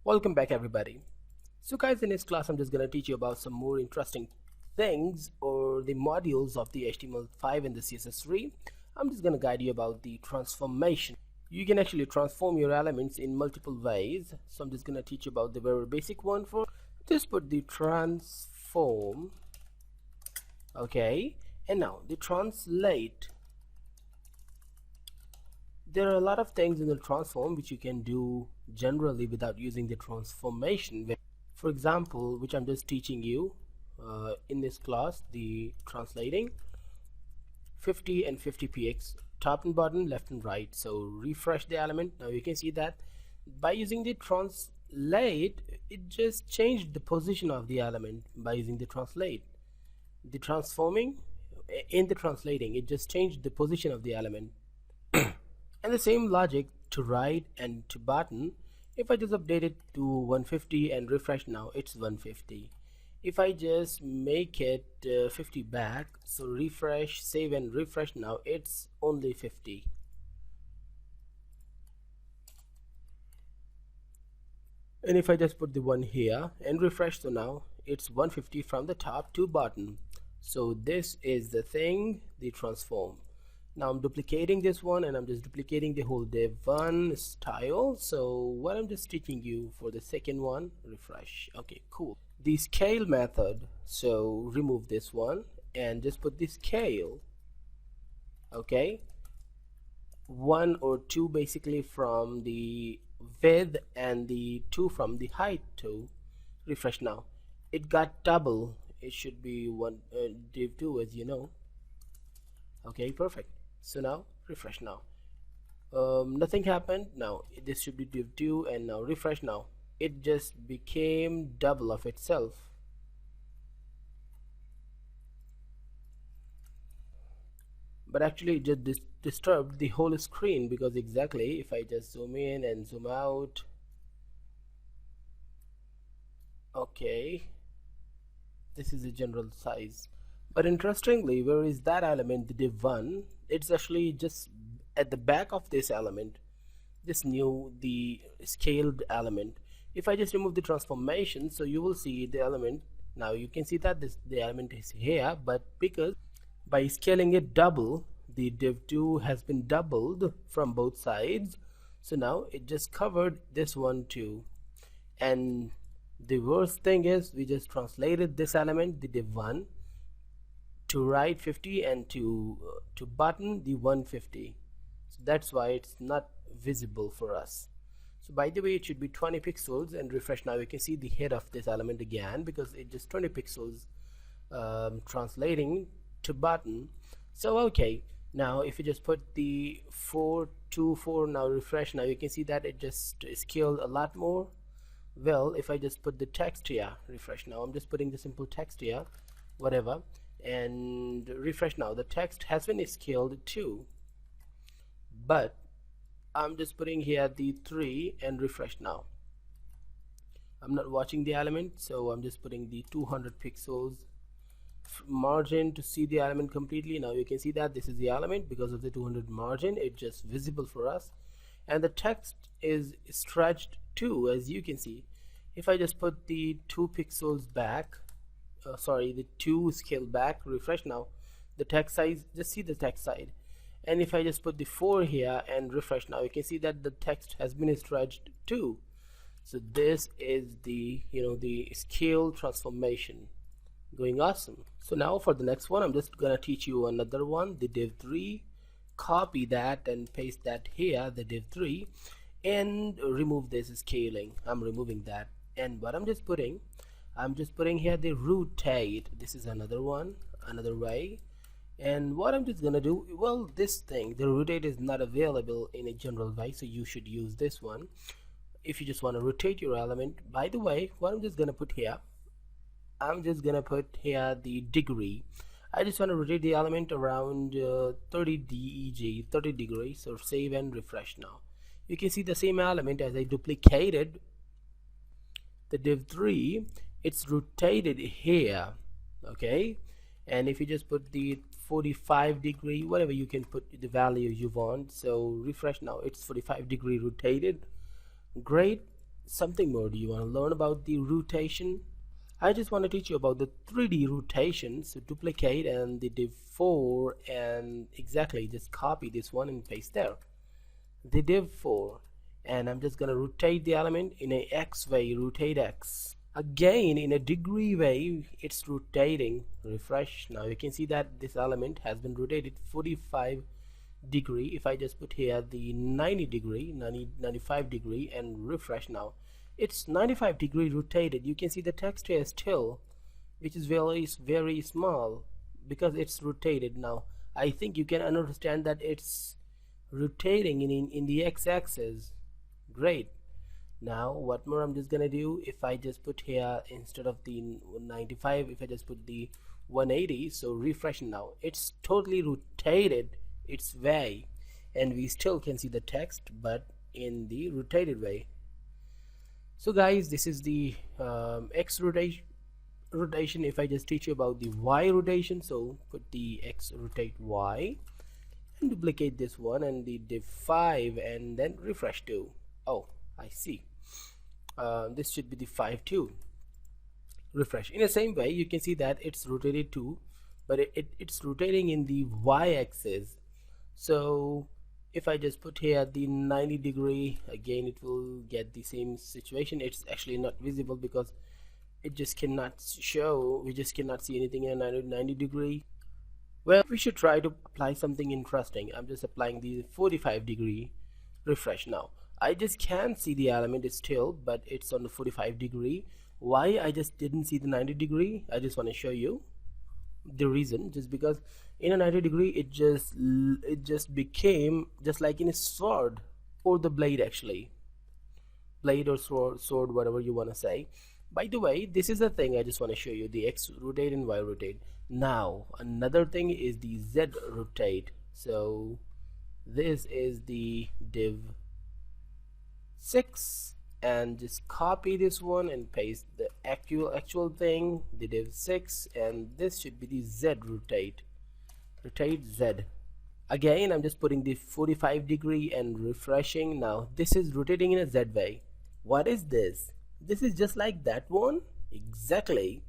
Welcome back everybody. So guys, in this class I'm just going to teach you about some more interesting things or the modules of the HTML5 and the CSS3. I'm just going to guide you about the transformation. You can actually transform your elements in multiple ways. So I'm just going to teach you about the very basic one. For just put the transform, okay, and now the translate. There are a lot of things in the transform which you can do generally without using the transformation. For example, which I'm just teaching you in this class, the translating 50 and 50px, top and bottom, left and right. So refresh the element. Now you can see that by using the translate, it just changed the position of the element. By using the translate, the transforming in the translating, it just changed the position of the element. And the same logic to right and to button. If I just update it to 150 and refresh, now it's 150. If I just make it 50 back, so refresh, save and refresh, now it's only 50. And if I just put the one here and refresh, so now it's 150 from the top to bottom. So this is the thing, the transform. Now I'm duplicating this one and I'm just duplicating the whole div1 style. So what I'm just teaching you for the second one, refresh. Okay, cool. The scale method, so remove this one and just put the scale. Okay, 1 or 2 basically from the width and the 2 from the height too. Refresh now. It got double. It should be one div2, as you know. Okay, perfect. So now refresh now. Nothing happened. Now this should be div2 and now refresh now. It just became double of itself. But actually it just disturbed the whole screen, because exactly if I just zoom in and zoom out, okay, this is the general size. But interestingly, where is that element, the div1? It's actually just at the back of this element, this new, the scaled element. If I just remove the transformation, so you will see the element. Now you can see that the element is here, but because by scaling it double, the div2 has been doubled from both sides. So now it just covered this one too. And the worst thing is we just translated this element, the div1, to right 50 and to button the 150. So that's why it's not visible for us. So by the way, it should be 20 pixels and refresh. Now you can see the head of this element again, because it just 20 pixels translating to button. So okay, now if you just put the 424, now refresh, now you can see that it just scaled a lot more. Well, if I just put the text here, refresh now, I'm just putting the simple text here, whatever, and refresh now, the text has been scaled too. But I'm just putting here the 3 and refresh now. I'm not watching the element, so I'm just putting the 200 pixels margin to see the element completely. Now you can see that this is the element. Because of the 200 margin, it's just visible for us, and the text is stretched too, as you can see. If I just put the 2 pixels back, the 2 scale back, refresh now, the text size, just see the text side. And if I just put the 4 here and refresh now, you can see that the text has been stretched too. So this is the the scale transformation, going awesome. So now for the next one, I'm just gonna teach you another one, the div3. Copy that and paste that here, the div3, and remove this scaling. I'm removing that, and what I'm just putting here the rotate. This is another one, another way. And what I'm just gonna do, well, this thing, the rotate, is not available in a general way, so you should use this one if you just want to rotate your element. By the way, what I'm just gonna put here, I'm just gonna put here the degree. I just want to rotate the element around 30 deg, 30 degrees. So save and refresh now. You can see the same element as I duplicated the div3, it's rotated here. Okay, and if you just put the 45 degree, whatever, you can put the value you want. So refresh now, it's 45 degree rotated. Great. something more. Do you want to learn about the rotation? I just want to teach you about the 3D rotation. So duplicate and the div 4 and exactly just copy this one and paste there. The div 4, and I'm just gonna rotate the element in a X way, rotate X. Again in a degree way it's rotating. Refresh. Now you can see that this element has been rotated 45 degree. If I just put here the 90 degree, 95 degree and refresh, now it's 95 degree rotated. You can see the text here still, which is very small because it's rotated. Now I think you can understand that it's rotating in the x-axis. Great. Now what more I'm just gonna do, if I just put here instead of the 95, if I just put the 180, so refresh, now it's totally rotated its way and we still can see the text but in the rotated way. So guys, this is the x rotation. If I just teach you about the y rotation, so put the x rotate y and duplicate this one and the div 5 and then refresh to, oh I see, this should be the 5 too. Refresh. In the same way you can see that it's rotated too, but it's rotating in the y-axis. So if I just put here the 90 degree, again it will get the same situation. It's actually not visible because it just cannot show, we just cannot see anything in a 90 degree. Well, we should try to apply something interesting. I'm just applying the 45 degree. Refresh. Now I just can't see the element still, but it's on the 45 degree. Why I just didn't see the 90 degree? I just want to show you the reason. Just because in a 90 degree it just became just like in a sword or the blade, actually blade or sword, whatever you want to say. By the way, this is the thing I just want to show you, the x rotate and y rotate. Now another thing is the z rotate. So this is the div 6 and just copy this one and paste the actual thing, the div 6, and this should be the z rotate z. Again I'm just putting the 45 degree and refreshing. Now this is rotating in a z way. What is this? This is just like that one, exactly.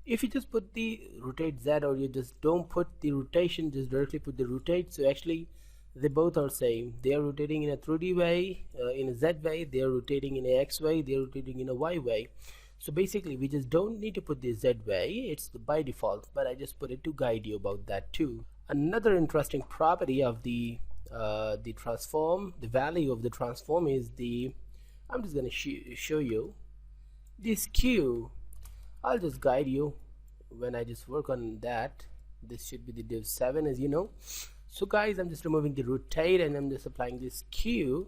If you just put the rotate z, or you just don't put the rotation, just directly put the rotate, so actually they both are same. They are rotating in a 3D way, in a z way, they are rotating in a x way, they are rotating in a y way. So basically we just don't need to put the z way, it's by default, but I just put it to guide you about that too. Another interesting property of the transform, the value of the transform is the, I'm just going to show you this skew. I'll just guide you when I just work on that. This should be the div 7, as you know. So guys, I'm just removing the rotate and I'm just applying this skew.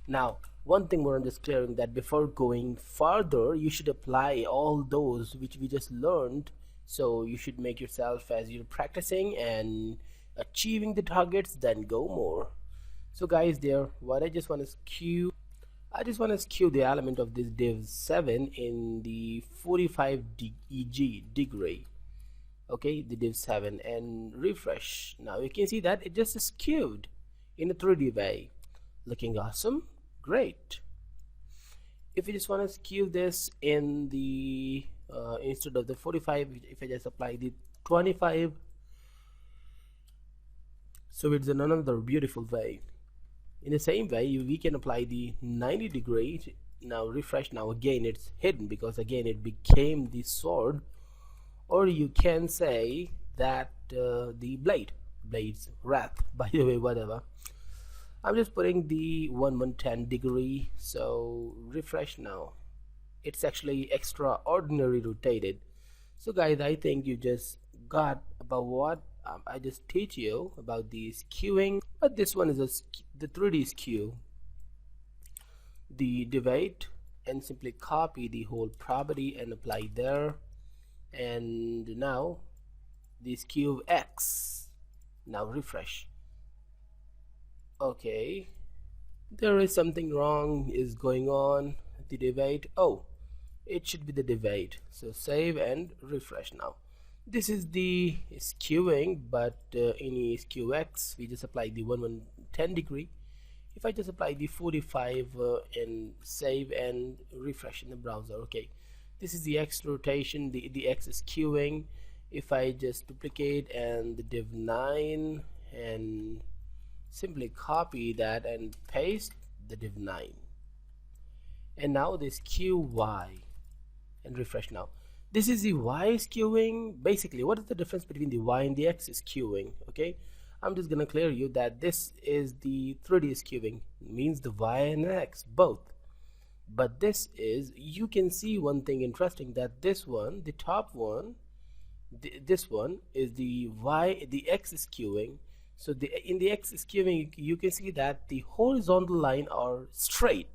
Now one thing more, I'm just clearing that before going further you should apply all those which we just learned. So you should make yourself, as you're practicing and achieving the targets, then go more. So guys, there, what I just want to skew, I just want to skew the element of this div 7 in the 45 degree. Okay, the div 7 and refresh. Now you can see that it just skewed in a 3D way, looking awesome. Great. If you just want to skew this in the instead of the 45, if I just apply the 25, so it's another beautiful way. In the same way we can apply the 90 degree. Now refresh. Now again it's hidden because again it became the sword, or you can say that the blade's wrath, by the way, whatever. I'm just putting the 110 degree, so refresh. Now it's actually extraordinary rotated. So guys, I think you just got about what I just teach you about the skewing, but this one is the 3D skew. The divide and simply copy the whole property and apply there. And now the skew of x. Now refresh. Okay, there is something wrong is going on. The divide, oh, it should be the divide. So save and refresh. Now this is the skewing, but in skew x we just apply the 110 degree. If I just apply the 45 and save and refresh in the browser, okay, this is the X rotation, the X is queuing. If I just duplicate and the div 9 and simply copy that and paste the div 9, and now this QY and refresh. Now this is the Y is queuing. Basically, what is the difference between the Y and the X is queuing? Okay, I'm just gonna clear you that this is the 3D is queuing, means the Y and X both. But this is, you can see one thing interesting, that this one, the top one, this one is the Y, the X is queuing. So in the X is queuing, you can see that the horizontal line are straight.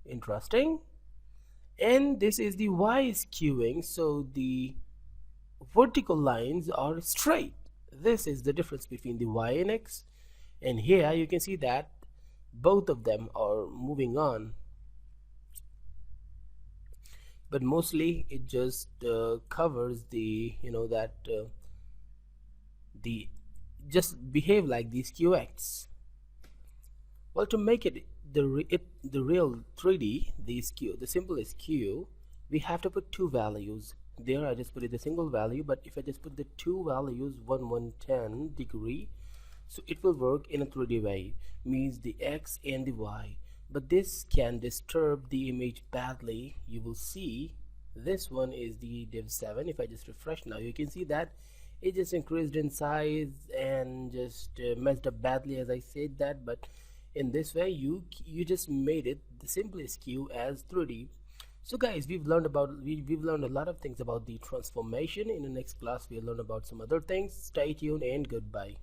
Interesting. And this is the Y is queuing, so the vertical lines are straight. This is the difference between the Y and X. And here you can see that both of them are moving on, but mostly it just covers the, you know, that the just behave like these QX. Well, to make it the real 3D, the simplest Q, we have to put two values. There I just put it a single value, but if I just put the two values 110 degree, so it will work in a 3D way, means the X and the Y. But this can disturb the image badly. You will see this one is the div 7. If I just refresh now, you can see that it just increased in size and just messed up badly, as I said that. But in this way you just made it the simplest Q as 3D. So guys, we've learned a lot of things about the transformation. In the next class we'll learn about some other things. Stay tuned and goodbye.